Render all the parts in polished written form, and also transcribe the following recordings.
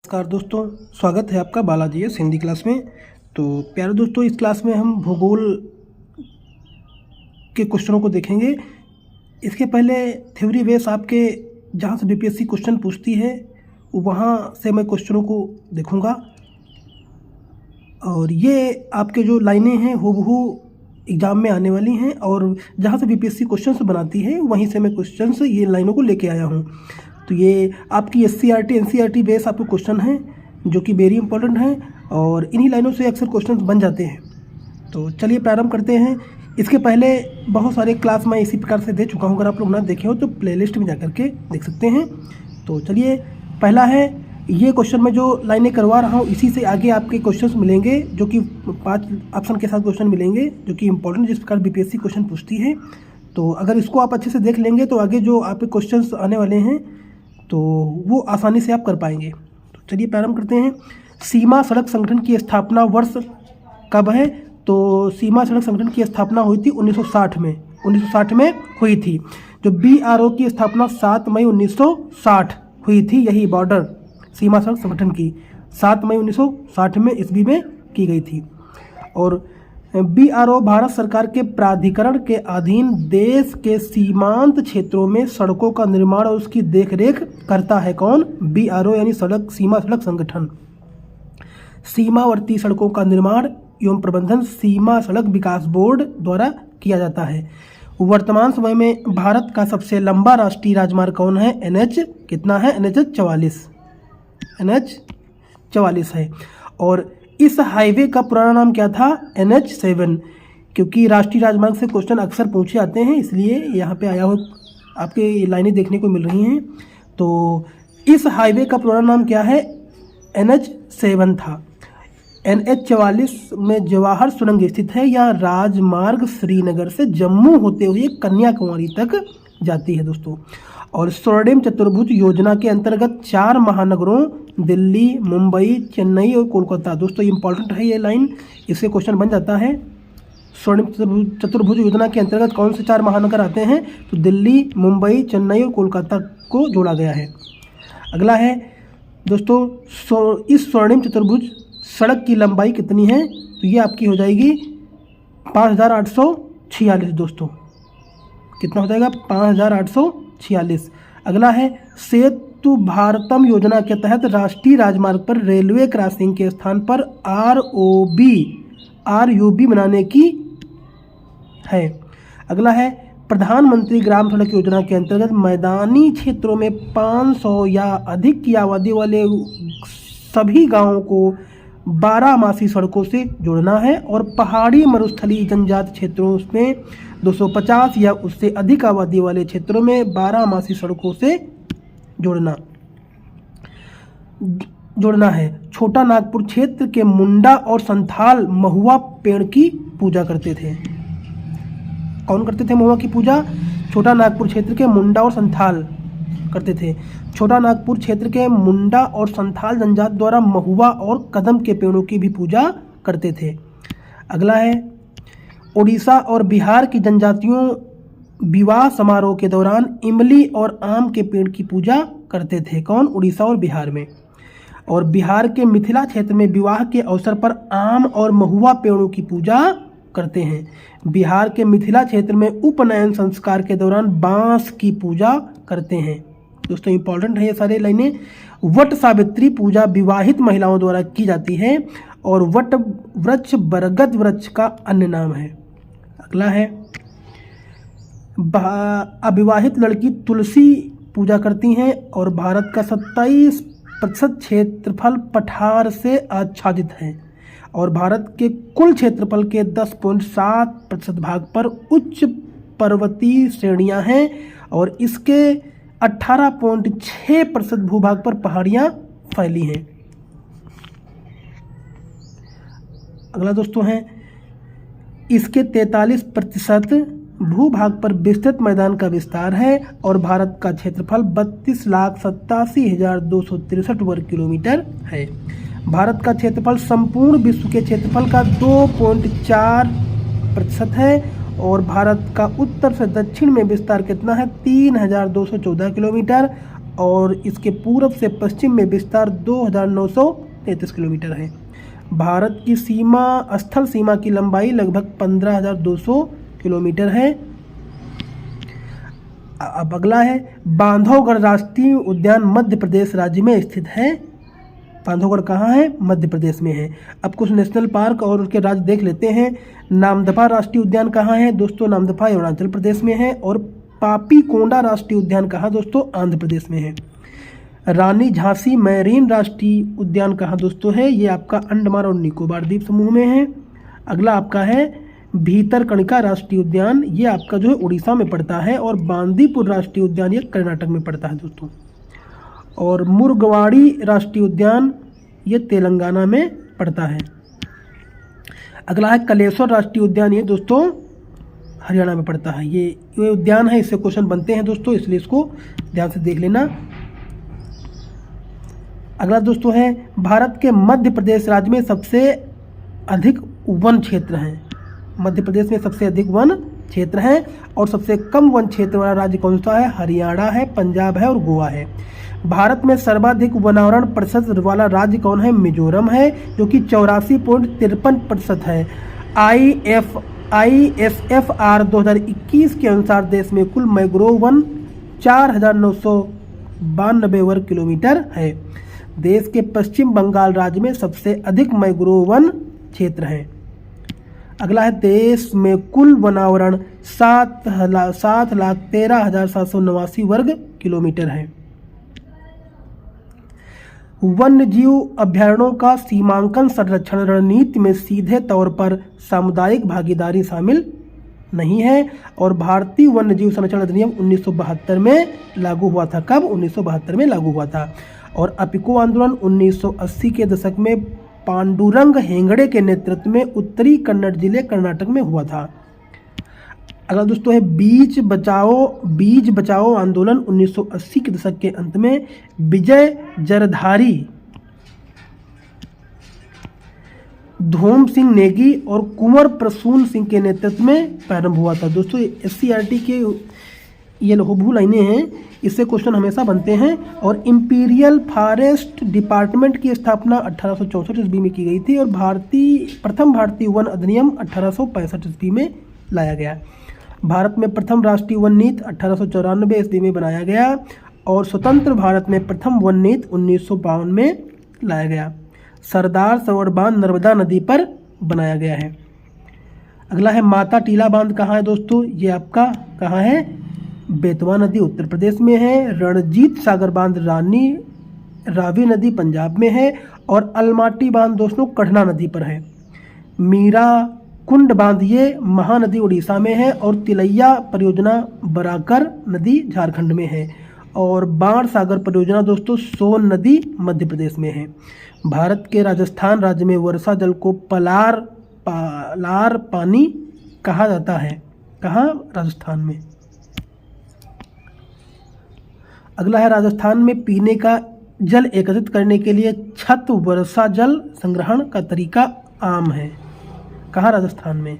नमस्कार दोस्तों, स्वागत है आपका बालाजी एस हिंदी क्लास में। तो प्यारे दोस्तों, इस क्लास में हम भूगोल के क्वेश्चनों को देखेंगे। इसके पहले थ्योरी बेस आपके जहाँ से बीपीएससी क्वेश्चन पूछती है वहाँ से मैं क्वेश्चनों को देखूँगा, और ये आपके जो लाइनें हैं हूबहू एग्ज़ाम में आने वाली हैं, और जहाँ से बीपीएससी क्वेश्चंस बनाती है वहीं से मैं क्वेश्चंस ये लाइनों को लेके आया हूँ। तो ये आपकी एससीईआरटी एनसीईआरटी बेस आपको क्वेश्चन हैं जो कि वेरी इंपॉर्टेंट हैं, और इन्हीं लाइनों से अक्सर क्वेश्चंस बन जाते हैं। तो चलिए प्रारंभ करते हैं। इसके पहले बहुत सारे क्लास मैं इसी प्रकार से दे चुका हूँ, अगर आप लोग ना देखे हो तो प्लेलिस्ट में जा करके देख सकते हैं। तो चलिए, पहला है ये क्वेश्चन में जो लाइनें करवा रहा हूँ इसी से आगे आपके क्वेश्चंस मिलेंगे, जो कि 5 ऑप्शन के साथ क्वेश्चन मिलेंगे जो कि इंपॉर्टेंट जिस प्रकार बीपीएससी क्वेश्चन पूछती है। तो अगर इसको आप अच्छे से देख लेंगे तो आगे जो आपके क्वेश्चंस आने वाले हैं तो वो आसानी से आप कर पाएंगे। तो चलिए प्रारंभ करते हैं। सीमा सड़क संगठन की स्थापना वर्ष कब है? तो सीमा सड़क संगठन की स्थापना हुई थी 1960 में। 1960 में हुई थी। जो बीआरओ की स्थापना 7 मई 1960 हुई थी, यही बॉर्डर सीमा सड़क संगठन की 7 मई 1960 में ईस्वी में की गई थी। और बीआरओ भारत सरकार के प्राधिकरण के अधीन देश के सीमांत क्षेत्रों में सड़कों का निर्माण और उसकी देखरेख करता है। कौन? बीआरओ यानी सीमा सड़क संगठन। सीमावर्ती सड़कों का निर्माण एवं प्रबंधन सीमा सड़क विकास बोर्ड द्वारा किया जाता है। वर्तमान समय में भारत का सबसे लंबा राष्ट्रीय राजमार्ग कौन है? एनएच कितना है? एनएच 44 है। और इस हाईवे का पुराना नाम क्या था? NH7। क्योंकि राष्ट्रीय राजमार्ग से क्वेश्चन अक्सर पूछे जाते हैं, इसलिए यहाँ पे आया हो आपके लाइनें देखने को मिल रही हैं। तो इस हाईवे का पुराना नाम क्या है? NH7 था। NH44 में जवाहर सुरंग स्थित है। यह राजमार्ग श्रीनगर से जम्मू होते हुए कन्याकुमारी तक जाती है दोस्तों। और स्वर्णिम चतुर्भुज योजना के अंतर्गत 4 महानगरों दिल्ली, मुंबई, चेन्नई और कोलकाता, दोस्तों इंपॉर्टेंट है ये लाइन, इससे क्वेश्चन बन जाता है। स्वर्णिम चतुर्भुज योजना के अंतर्गत कौन से 4 महानगर आते हैं? तो दिल्ली, मुंबई, चेन्नई और कोलकाता को जोड़ा गया है। अगला है दोस्तों, इस स्वर्णिम चतुर्भुज सड़क की लंबाई कितनी है? तो ये आपकी हो जाएगी 5846 दोस्तों। कितना हो जाएगा? 5846। अगला है सेतु भारतम योजना के तहत राष्ट्रीय राजमार्ग पर रेलवे क्रॉसिंग के स्थान पर आरयूबी बनाने की है। अगला है प्रधानमंत्री ग्राम सड़क योजना के अंतर्गत मैदानी क्षेत्रों में 500 या अधिक की आबादी वाले सभी गांवों को 12 सड़कों से जोड़ना है, और पहाड़ी मरुस्थलीय जनजाति क्षेत्रों में 250 या उससे अधिक आबादी वाले क्षेत्रों में 12 सड़कों से जोड़ना है। छोटा नागपुर क्षेत्र के मुंडा और संथाल महुआ पेड़ की पूजा करते थे। कौन करते थे महुआ की पूजा? छोटा नागपुर क्षेत्र के मुंडा और संथाल करते थे। छोटा नागपुर क्षेत्र के मुंडा और संथाल जनजाति द्वारा महुआ और कदम के पेड़ों की भी पूजा करते थे। अगला है उड़ीसा और बिहार की जनजातियों विवाह समारोह के दौरान इमली और आम के पेड़ की पूजा करते थे। कौन? उड़ीसा और बिहार में। और बिहार के मिथिला क्षेत्र में विवाह के अवसर पर आम और महुआ पेड़ों की पूजा करते हैं। बिहार के मिथिला क्षेत्र में उपनयन संस्कार के दौरान बांस की पूजा करते हैं। दोस्तों इंपॉर्टेंट है ये सारे लाइनें। वट सावित्री पूजा विवाहित महिलाओं द्वारा की जाती है, और वट वृक्ष बरगद वृक्ष का अन्य नाम है। अगला है अविवाहित लड़की तुलसी पूजा करती हैं, और भारत का 27% क्षेत्रफल पठार से आच्छादित है, और भारत के कुल क्षेत्रफल के 10.7% भाग पर उच्च पर्वतीय श्रेणियां हैं, और इसके 18.6% भूभाग पर पहाड़ियां फैली हैं। अगला दोस्तों है इसके 43% भूभाग पर विस्तृत मैदान का विस्तार है, और भारत का क्षेत्रफल 32,87,263 वर्ग किलोमीटर है। भारत का क्षेत्रफल संपूर्ण विश्व के क्षेत्रफल का 2.4% है, और भारत का उत्तर से दक्षिण में विस्तार कितना है? 3,214 किलोमीटर, और इसके पूर्व से पश्चिम में विस्तार 2933 किलोमीटर है। भारत की सीमा स्थल सीमा की लंबाई लगभग 15,200 किलोमीटर है। अब अगला है बांधवगढ़ राष्ट्रीय उद्यान मध्य प्रदेश राज्य में स्थित है। बांधवगढ़ कहाँ है? मध्य प्रदेश में है। अब कुछ नेशनल पार्क और उसके राज्य देख लेते हैं। नामदफा राष्ट्रीय उद्यान कहाँ है दोस्तों? नामदफा अरुणाचल प्रदेश में है। और पापीकोंडा राष्ट्रीय उद्यान कहाँ दोस्तों? आंध्र प्रदेश में है। रानी झांसी मैरीन राष्ट्रीय उद्यान कहाँ दोस्तों है? ये आपका अंडमान और निकोबार द्वीप समूह में है। अगला आपका है भीतरकनिका राष्ट्रीय उद्यान, ये आपका जो है उड़ीसा में पड़ता है। और बांदीपुर राष्ट्रीय उद्यान ये कर्नाटक में पड़ता है दोस्तों। और मुर्गवाड़ी राष्ट्रीय उद्यान ये तेलंगाना में पड़ता है। अगला है कलेश्वर राष्ट्रीय उद्यान, ये दोस्तों हरियाणा में पड़ता है। ये उद्यान है, इससे क्वेश्चन बनते हैं दोस्तों, इसलिए इसको ध्यान से देख लेना। अगला दोस्तों है भारत के मध्य प्रदेश राज्य में सबसे अधिक वन क्षेत्र हैं। मध्य प्रदेश में सबसे अधिक वन क्षेत्र हैं। और सबसे कम वन क्षेत्र वाला राज्य कौन सा है? हरियाणा है, पंजाब है और गोवा है। भारत में सर्वाधिक वनावरण प्रतिशत वाला राज्य कौन है? मिजोरम है, जो कि 84.53% है। ISFR 2021 के अनुसार देश में कुल मैंग्रोव वन 4,992 वर्ग किलोमीटर है। देश के पश्चिम बंगाल राज्य में सबसे अधिक मैंग्रोव वन क्षेत्र है। अगला है देश में कुल वनावरण 7,13,789 वर्ग किलोमीटर है। वन्य जीव अभयारण्यों का सीमांकन संरक्षण रणनीति में सीधे तौर पर सामुदायिक भागीदारी शामिल नहीं है। और भारतीय वन्य जीव संरक्षण अधिनियम 1972 में लागू हुआ था। कब? 1972 में लागू हुआ था। और अपिको आंदोलन 1980 के दशक में पांडुरंग हेगड़े के नेतृत्व में उत्तरी कन्नड़ जिले कर्नाटक में हुआ था। अगला दोस्तों है बीज बचाओ आंदोलन 1980 के दशक के अंत में विजय जरधारी, धूम सिंह नेगी और कुंवर प्रसून सिंह के नेतृत्व में प्रारंभ हुआ था। दोस्तों SCERT के ये लघु लाइनें हैं, इससे क्वेश्चन हमेशा बनते हैं। और इंपीरियल फॉरेस्ट डिपार्टमेंट की स्थापना 1864 ईस्वी में की गई थी। और प्रथम भारतीय वन अधिनियम 1865 ईस्वी में लाया गया। भारत में प्रथम राष्ट्रीय वन नीति 1894 ईस्वी में बनाया गया। और स्वतंत्र भारत में प्रथम वन नीति 1952 में लाया गया। सरदार सरोवर बांध नर्मदा नदी पर बनाया गया है। अगला है माता टीला बांध कहाँ है दोस्तों? ये आपका कहाँ है? बेतवा नदी उत्तर प्रदेश में है। रणजीत सागर बांध रावी नदी पंजाब में है। और अलमाटी बांध दोस्तों कढ़ना नदी पर है। मीरा कुंड बांध ये महानदी उड़ीसा में है। और तिलैया परियोजना बराकर नदी झारखंड में है। और बाण सागर परियोजना दोस्तों सोन नदी मध्य प्रदेश में है। भारत के राजस्थान राज्य में वर्षा जल को पलार पानी कहा जाता है। कहाँ? राजस्थान में। अगला है राजस्थान में पीने का जल एकत्रित करने के लिए छत वर्षा जल संग्रहण का तरीका आम है। कहाँ? राजस्थान में।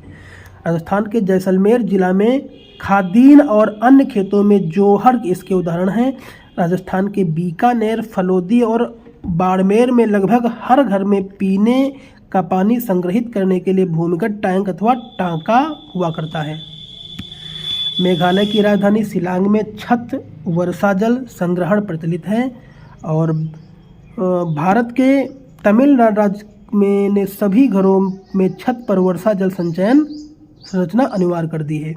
राजस्थान के जैसलमेर जिला में खादीन और अन्य खेतों में जोहर इसके उदाहरण हैं। राजस्थान के बीकानेर, फलोदी और बाड़मेर में लगभग हर घर में पीने का पानी संग्रहित करने के लिए भूमिगत टैंक अथवा टांका हुआ करता है। मेघालय की राजधानी शिलांग में छत वर्षा जल संग्रहण प्रचलित है। और भारत के तमिलनाडु राज्य में ने सभी घरों में छत पर वर्षा जल संचयन संरचना अनिवार्य कर दी है।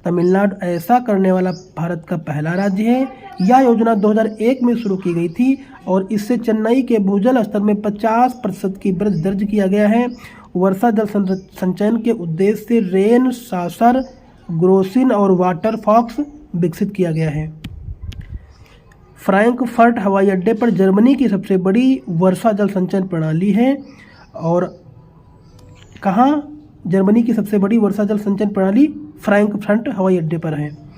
तमिलनाडु ऐसा करने वाला भारत का पहला राज्य है। यह योजना 2001 में शुरू की गई थी। और इससे चेन्नई के भूजल स्तर में 50% की वृद्धि दर्ज किया गया है। वर्षा जल संचयन के उद्देश्य से रेन सासर, ग्रोसिन और वाटर फॉक्स विकसित किया गया है। फ्रैंकफर्ट हवाई अड्डे पर जर्मनी की सबसे बड़ी वर्षा जल संचयन प्रणाली है। और कहाँ? जर्मनी की सबसे बड़ी वर्षा जल संचयन प्रणाली फ्रैंकफर्ट हवाई अड्डे पर है।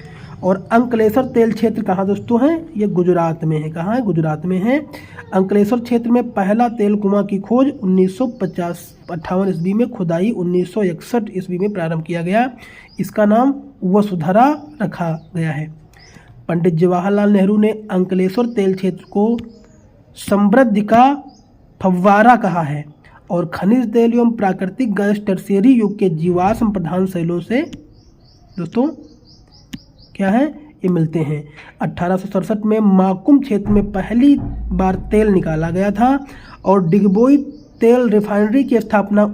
और अंकलेश्वर तेल क्षेत्र कहाँ दोस्तों है? ये गुजरात में है। कहाँ है? गुजरात में है। अंकलेश्वर क्षेत्र में पहला तेल कुआं की खोज 1958 ईस्वी में, खुदाई 1961 ईस्वी में प्रारंभ किया गया। इसका नाम वसुधरा रखा गया है। पंडित जवाहरलाल नेहरू ने अंकलेश्वर तेल क्षेत्र को समृद्धि का फव्वारा कहा है। और खनिज तेल एवं प्राकृतिक गैस टर्शियरी युग के जीवाश्म प्रधान शैलों से दोस्तों क्या है, ये मिलते हैं। 1867 में माकुम क्षेत्र में पहली बार तेल निकाला गया था और डिगबोई तेल रिफाइनरी की स्थापना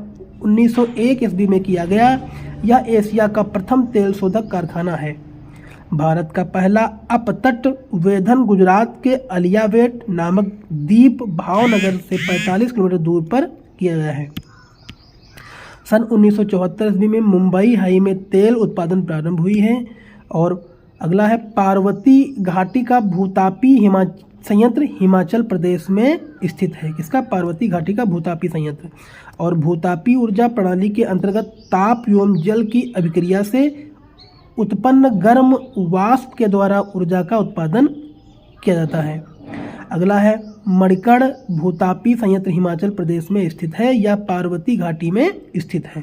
1901 ईस्वी में किया गया। यह एशिया का प्रथम तेल शोधक कारखाना है। भारत का पहला अपतट वेधन गुजरात के अलियावेट नामक द्वीप भावनगर से 45 किलोमीटर दूर पर किया गया है। सन 1974 ईस्वी में मुंबई हाई में तेल उत्पादन प्रारंभ हुई है। और अगला है पार्वती घाटी का भूतापी संयंत्र हिमाचल प्रदेश में स्थित है। किसका? पार्वती घाटी का भूतापी संयंत्र। और भूतापी ऊर्जा प्रणाली के अंतर्गत ताप एवं जल की अभिक्रिया से उत्पन्न गर्म वाष्प के द्वारा ऊर्जा का उत्पादन किया जाता है। अगला है मणिकर्ण भूतापी संयंत्र हिमाचल प्रदेश में स्थित है या पार्वती घाटी में स्थित है।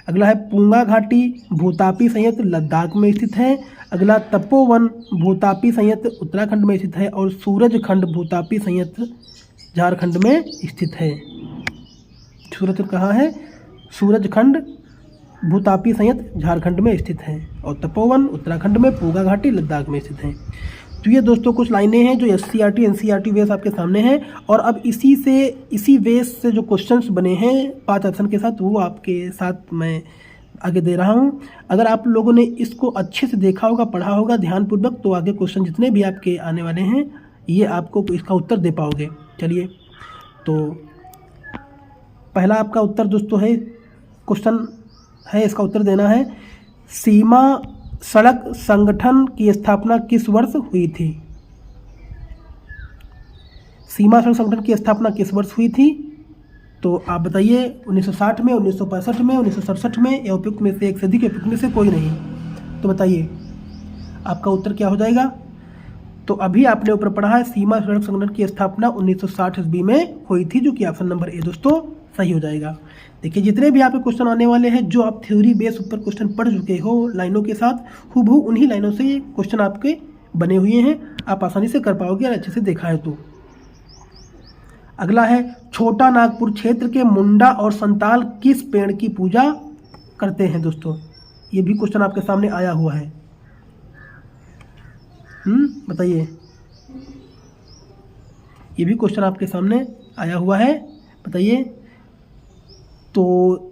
अगला है पूंगा घाटी भूतापी संयंत्र लद्दाख में स्थित है। अगला तपोवन भूतापी संयंत्र उत्तराखंड में स्थित है। और सूरजखंड भूतापी संयंत्र झारखंड में स्थित है। सूरज कहाँ है? सूरजखंड भूतापी संयंत्र झारखंड में स्थित है और तपोवन उत्तराखंड में, पूंगा घाटी लद्दाख में स्थित है। तो ये दोस्तों कुछ लाइनें हैं जो SCERT NCERT वेस आपके सामने हैं। और अब इसी वेस से जो क्वेश्चंस बने हैं 5 ऑप्शन के साथ, वो आपके साथ मैं आगे दे रहा हूँ। अगर आप लोगों ने इसको अच्छे से देखा होगा, पढ़ा होगा ध्यानपूर्वक, तो आगे क्वेश्चन जितने भी आपके आने वाले हैं ये आपको इसका उत्तर दे पाओगे। चलिए, तो पहला आपका उत्तर दोस्तों है, क्वेश्चन है, इसका उत्तर देना है। सीमा सड़क संगठन की स्थापना किस वर्ष हुई थी? सीमा सड़क संगठन की स्थापना किस वर्ष हुई थी? तो आप बताइए, 1960 में, 1965 में, 1967 में, या उपयुक्त में से एक से अधिक, उपयुक्त में से कोई नहीं। तो बताइए आपका उत्तर क्या हो जाएगा? तो अभी आपने ऊपर पढ़ा है सीमा सड़क संगठन की स्थापना 1960 ईस्वी में हुई थी, जो कि ऑप्शन नंबर ए दोस्तों सही हो जाएगा। देखिए, जितने भी आपके क्वेश्चन आने वाले हैं, जो आप थ्योरी बेस ऊपर क्वेश्चन पढ़ चुके हो लाइनों के साथ, हूबहू उन्हीं लाइनों से ये क्वेश्चन आपके बने हुए हैं। आप आसानी से कर पाओगे और अच्छे से देखा है तो। अगला है छोटा नागपुर क्षेत्र के मुंडा और संताल किस पेड़ की पूजा करते हैं? दोस्तों ये भी क्वेश्चन आपके सामने आया हुआ है। बताइए, ये भी क्वेश्चन आपके सामने आया हुआ है, बताइए। तो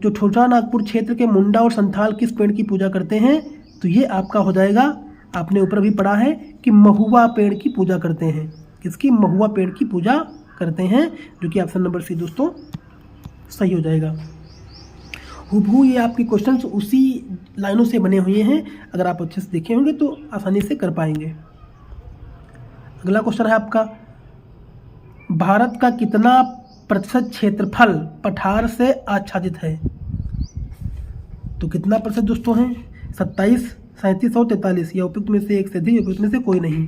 जो छोटा नागपुर क्षेत्र के मुंडा और संथाल किस पेड़ की पूजा करते हैं? तो ये आपका हो जाएगा, आपने ऊपर भी पढ़ा है कि महुआ पेड़ की पूजा करते हैं। किसकी? महुआ पेड़ की पूजा करते हैं, जो कि ऑप्शन नंबर सी दोस्तों सही हो जाएगा। हूबहू ये आपके क्वेश्चंस उसी लाइनों से बने हुए हैं, अगर आप अच्छे से देखे होंगे तो आसानी से कर पाएंगे। अगला क्वेश्चन है आपका, भारत का कितना प्रतिशत क्षेत्रफल पठार से आच्छादित है? तो कितना प्रतिशत दोस्तों है? 27, 37 और 43, या उपयुक्त में से एक से अधिक, उपयुक्त में से कोई नहीं।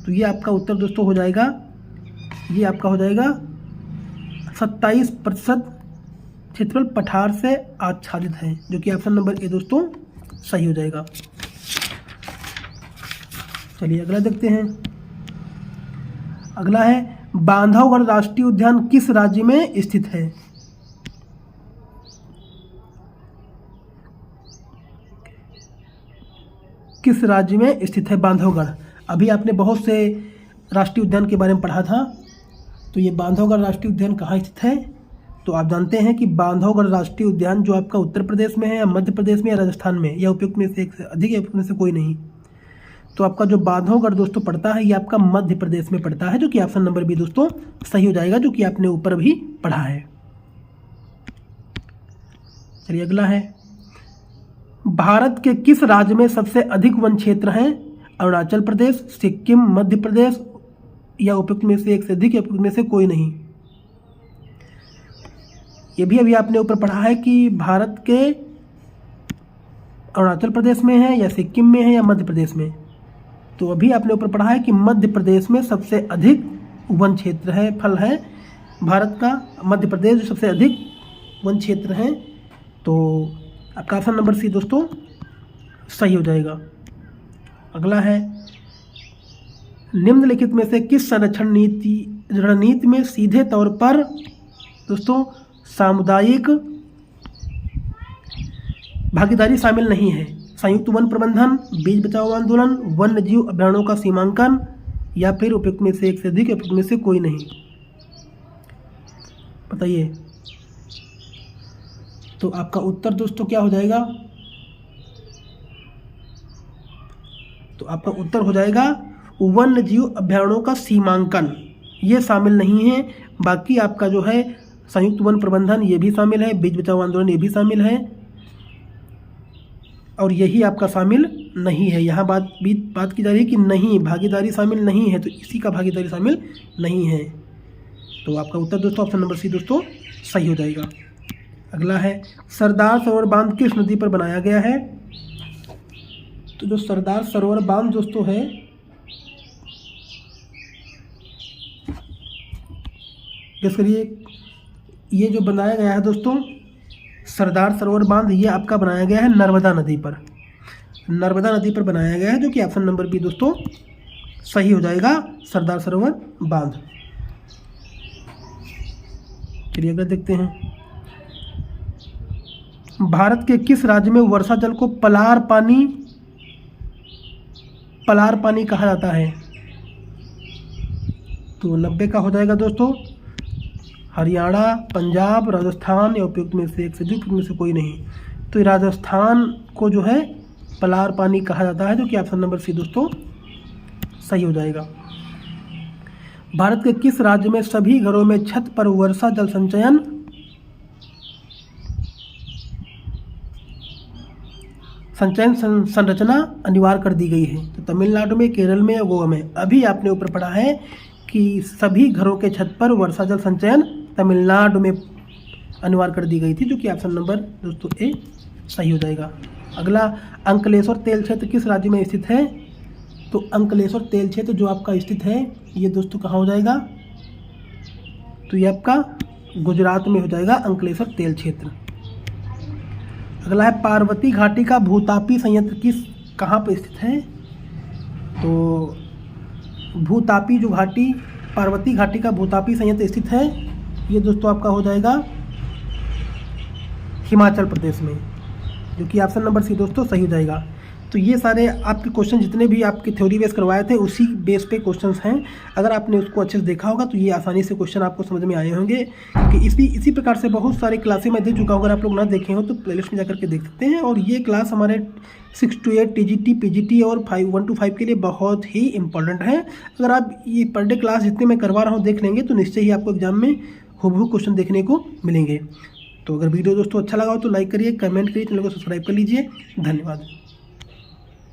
तो ये आपका उत्तर दोस्तों हो जाएगा, ये आपका हो जाएगा 27% क्षेत्रफल पठार से आच्छादित है, जो कि ऑप्शन नंबर ए दोस्तों सही हो जाएगा। चलिए अगला देखते हैं। अगला है बांधवगढ़ राष्ट्रीय उद्यान किस राज्य में स्थित है? किस राज्य में स्थित है बांधवगढ़? अभी आपने बहुत से राष्ट्रीय उद्यान के बारे में पढ़ा था, तो ये बांधवगढ़ राष्ट्रीय उद्यान कहाँ स्थित है? तो आप जानते हैं कि बांधवगढ़ राष्ट्रीय उद्यान जो आपका उत्तर प्रदेश में है, या मध्य प्रदेश में, या राजस्थान में, या उपयुक्त में से एक से अधिक, या उपयुक्त में से कोई नहीं। तो आपका जो बांधवगढ़ दोस्तों पड़ता है, ये आपका मध्य प्रदेश में पड़ता है, जो कि ऑप्शन नंबर बी दोस्तों सही हो जाएगा, जो कि आपने ऊपर भी पढ़ा है। चलिए अगला है, भारत के किस राज्य में सबसे अधिक वन क्षेत्र हैं? अरुणाचल प्रदेश, सिक्किम, मध्य प्रदेश, या उपयुक्त में से एक से अधिक, या उपयुक्त में से कोई नहीं। ये भी अभी आपने ऊपर पढ़ा है कि भारत के अरुणाचल प्रदेश में है, या सिक्किम में है, या मध्य प्रदेश में। तो अभी आपने ऊपर पढ़ा है कि मध्य प्रदेश में सबसे अधिक वन क्षेत्र है, फल है भारत का, मध्य प्रदेश जो सबसे अधिक वन क्षेत्र है। तो आपका ऑप्शन नंबर सी दोस्तों सही हो जाएगा। अगला है निम्नलिखित में से किस संरक्षण रणनीति में सीधे तौर पर दोस्तों सामुदायिक भागीदारी शामिल नहीं है? संयुक्त वन प्रबंधन, बीज बचाओ आंदोलन, वन्य जीव अभयारण्यों का सीमांकन, या फिर उपयुक्त में से एक से अधिक, उपयुक्त में से कोई नहीं? बताइए। तो आपका उत्तर दोस्तों क्या हो जाएगा? तो आपका उत्तर हो जाएगा वन्य जीव अभयारण्यों का सीमांकन, ये शामिल नहीं है। बाकी आपका जो है संयुक्त वन प्रबंधन ये भी शामिल है, बीज बचाओ आंदोलन ये भी शामिल है, और यही आपका शामिल नहीं है। यहाँ बात की जा रही है कि नहीं, भागीदारी शामिल नहीं है, तो इसी का भागीदारी शामिल नहीं है। तो आपका उत्तर दोस्तों ऑप्शन नंबर सी दोस्तों सही हो जाएगा। अगला है सरदार सरोवर बांध किस नदी पर बनाया गया है? तो जो सरदार सरोवर बांध दोस्तों है गेस करिए, ये जो बनाया गया है दोस्तों सरदार सरोवर बांध, ये आपका बनाया गया है नर्मदा नदी पर। नर्मदा नदी पर बनाया गया है, जो कि ऑप्शन नंबर बी दोस्तों सही हो जाएगा, सरदार सरोवर बांध। चलिए अगर देखते हैं भारत के किस राज्य में वर्षा जल को पलार पानी कहा जाता है? तो 90 का हो जाएगा दोस्तों हरियाणा, पंजाब, राजस्थान, या उपयुक्त में से एक से अधिक, उपयुक्त में से कोई नहीं। तो राजस्थान को जो है पलार पानी कहा जाता है, जो कि ऑप्शन नंबर सी दोस्तों सही हो जाएगा। भारत के किस राज्य में सभी घरों में छत पर वर्षा जल संचयन संरचना अनिवार्य कर दी गई है? तो तमिलनाडु में, केरल में या गोवा में? अभी आपने ऊपर पढ़ा है कि सभी घरों के छत पर वर्षा जल संचयन तमिलनाडु में अनिवार्य कर दी गई थी, जो कि ऑप्शन नंबर दोस्तों ए सही हो जाएगा। अगला अंकलेश्वर तेल क्षेत्र किस राज्य में स्थित है? तो अंकलेश्वर तेल क्षेत्र जो आपका स्थित है ये दोस्तों कहाँ हो जाएगा? तो ये आपका गुजरात में हो जाएगा अंकलेश्वर तेल क्षेत्र। अगला है पार्वती घाटी का भूतापी संयंत्र कहाँ पर स्थित है? तो भूतापी जो घाटी, पार्वती घाटी का भूतापी संयंत्र स्थित है, ये दोस्तों आपका हो जाएगा हिमाचल प्रदेश में, जो कि ऑप्शन नंबर सी दोस्तों सही हो जाएगा। तो ये सारे आपके क्वेश्चन जितने भी आपके थ्योरी बेस करवाए थे उसी बेस पे क्वेश्चंस हैं। अगर आपने उसको अच्छे से देखा होगा तो ये आसानी से क्वेश्चन आपको समझ में आए होंगे, क्योंकि इसी प्रकार से बहुत सारे क्लासें मैं दे चुका हूँ। अगर आप लोग ना देखे हो तो प्लेलिस्ट में जाकर के देख सकते हैं। और ये क्लास हमारे 6 to 8 TGT, PGT और 1 to 5 के लिए बहुत ही इंपॉर्टेंट है। अगर आप ये पर डे क्लास जितने मैं करवा रहा हूँ देख लेंगे तो निश्चय ही आपको एग्जाम में हूबहू क्वेश्चन देखने को मिलेंगे। तो अगर वीडियो दोस्तों अच्छा लगा हो तो लाइक करिए, कमेंट करिए, चैनल को सब्सक्राइब कर लीजिए। धन्यवाद।